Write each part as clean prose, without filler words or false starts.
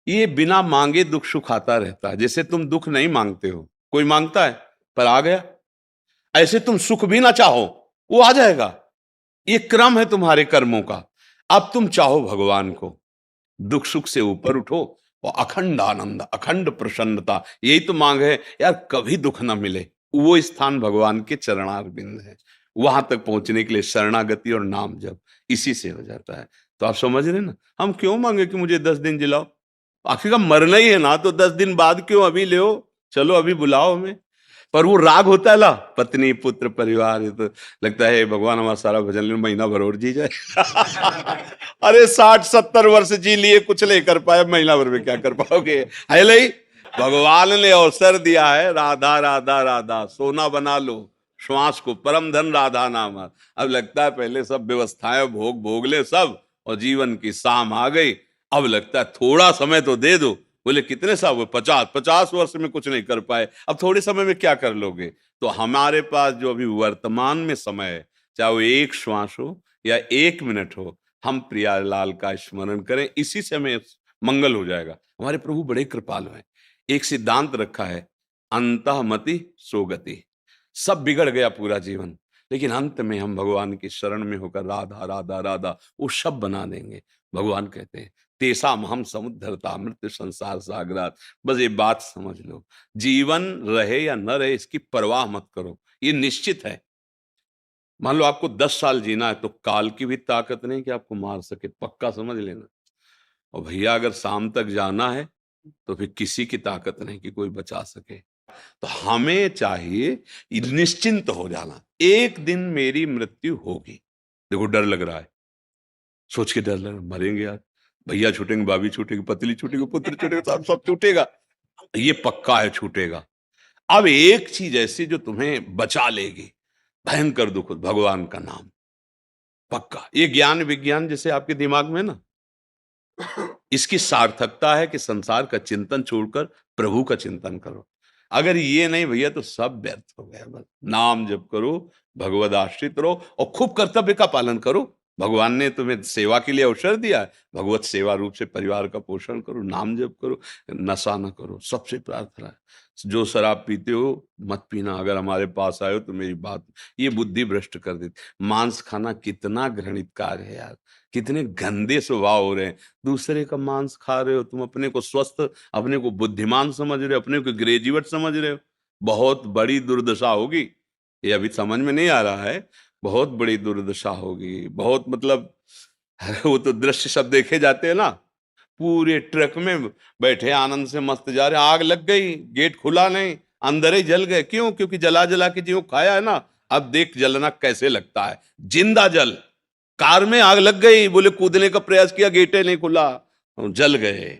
ये बिना मांगे दुख सुख आता रहता है। जैसे तुम दुख नहीं मांगते हो, कोई मांगता है पर आ गया, ऐसे तुम सुख भी ना चाहो वो आ जाएगा। ये क्रम है तुम्हारे कर्मों का। अब तुम चाहो भगवान को, दुख सुख से ऊपर उठो और अखंड आनंद, अखंड प्रसन्नता, यही तो मांग है यार, कभी दुख ना मिले। वो स्थान भगवान के चरणार बिंद है। वहां तक पहुंचने के लिए शरणागति और नाम जप, इसी से हो जाता है। तो आप समझ रहे हैं ना, हम क्यों मांगे कि मुझे 10 दिन जिलाओ, आखिर का मरना ही है ना, तो 10 दिन बाद क्यों, अभी ले, चलो अभी बुलाओ हमें। पर वो राग होता है ला, पत्नी पुत्र परिवार, ये तो लगता है भगवान हमारा सारा भजन ले, महीना भर और जी जाए। अरे 60-70 वर्ष जी लिए, कुछ नहीं कर पाए, महीना भर में क्या कर पाओगे, है नहीं। भगवान ने अवसर दिया है, राधा राधा राधा, सोना बना लो श्वास को, परम धन राधा नाम। अब लगता है पहले सब व्यवस्थाएं भोग भोग ले सब, और जीवन की शाम आ गई। अब लगता है थोड़ा समय तो दे दो। बोले कितने साल हुए, 50-50 वर्ष में कुछ नहीं कर पाए, अब थोड़े समय में क्या कर लोगे। तो हमारे पास जो अभी वर्तमान में समय है, चाहे वो एक श्वास हो या 1 मिनट हो, हम प्रियालाल का स्मरण करें, इसी से हमें मंगल हो जाएगा। हमारे प्रभु बड़े कृपालु हैं। एक सिद्धांत रखा है, अंतःमति सोगति। सब बिगड़ गया पूरा जीवन, लेकिन अंत में हम भगवान की शरण में होकर राधा राधा राधा वो सब बना देंगे। भगवान कहते हैं तेसाम हम समुद्धरता मृत्यु संसार सागरात। बस ये बात समझ लो, जीवन रहे या न रहे इसकी परवाह मत करो, ये निश्चित है। मान लो आपको 10 साल जीना है, तो काल की भी ताकत नहीं कि आपको मार सके, पक्का समझ लेना। और भैया अगर शाम तक जाना है, तो फिर किसी की ताकत नहीं कि कोई बचा सके। तो हमें चाहिए निश्चिंत हो जाना, एक दिन मेरी मृत्यु होगी। देखो डर लग रहा है, सोच के डर लग रहा है, मरेंगे यार, भैया छूटेंगे, भाभी छूटेगी, पत्नी छूटेगी, पुत्र छूटेगा, सब सब छूटेगा, ये पक्का है छूटेगा। अब एक चीज ऐसी जो तुम्हें बचा लेगी, भयंकर दुख, भगवान का नाम, पक्का। ये ज्ञान विज्ञान जैसे आपके दिमाग में ना, इसकी सार्थकता है कि संसार का चिंतन छोड़कर प्रभु का चिंतन करो। अगर ये नहीं भैया तो सब व्यर्थ हो गया। बस नाम जप करो, भगवद आश्रित रहो और खूब कर्तव्य का पालन करो। भगवान ने तुम्हें सेवा के लिए अवसर दिया है, भगवत सेवा रूप से परिवार का पोषण करो, नाम जप करो, नशा न करो। सबसे प्रार्थना है, जो शराब पीते हो मत पीना। अगर हमारे पास आए हो तो मेरी बात, ये बुद्धि भ्रष्ट कर देती। मांस खाना कितना घृणित कार्य है यार, कितने गंदे स्वभाव हो रहे हैं। दूसरे का मांस खा रहे हो, तुम अपने को स्वस्थ, अपने को बुद्धिमान समझ रहे हो, अपने को ग्रेजुएट समझ रहे हो। बहुत बड़ी दुर्दशा होगी, ये अभी समझ में नहीं आ रहा है, बहुत बड़ी दुर्दशा होगी, बहुत मतलब। वो तो दृश्य सब देखे जाते हैं ना, पूरे ट्रक में बैठे आनंद से मस्त जा रहे, आग लग गई, गेट खुला नहीं, अंदर ही जल गए। क्यों? क्योंकि जला जला के जो खाया है ना, अब देख जलना कैसे लगता है, जिंदा जल। कार में आग लग गई, बोले कूदने का प्रयास किया, गेटे नहीं खुला, जल गए।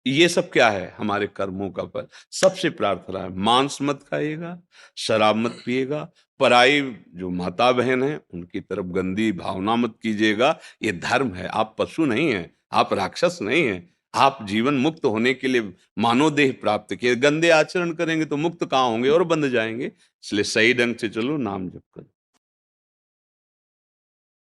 ये सब क्या है? हमारे कर्मों का फल। सबसे प्रार्थना है, मांस मत खाइएगा, शराब मत पिएगा, पराई जो माता बहन है उनकी तरफ गंदी भावना मत कीजिएगा। ये धर्म है, आप पशु नहीं हैं, आप राक्षस नहीं हैं। आप जीवन मुक्त होने के लिए मानव देह प्राप्त किए, गंदे आचरण करेंगे तो मुक्त कहाँ होंगे और बंध जाएंगे। इसलिए सही ढंग से चलो, नाम जप करो।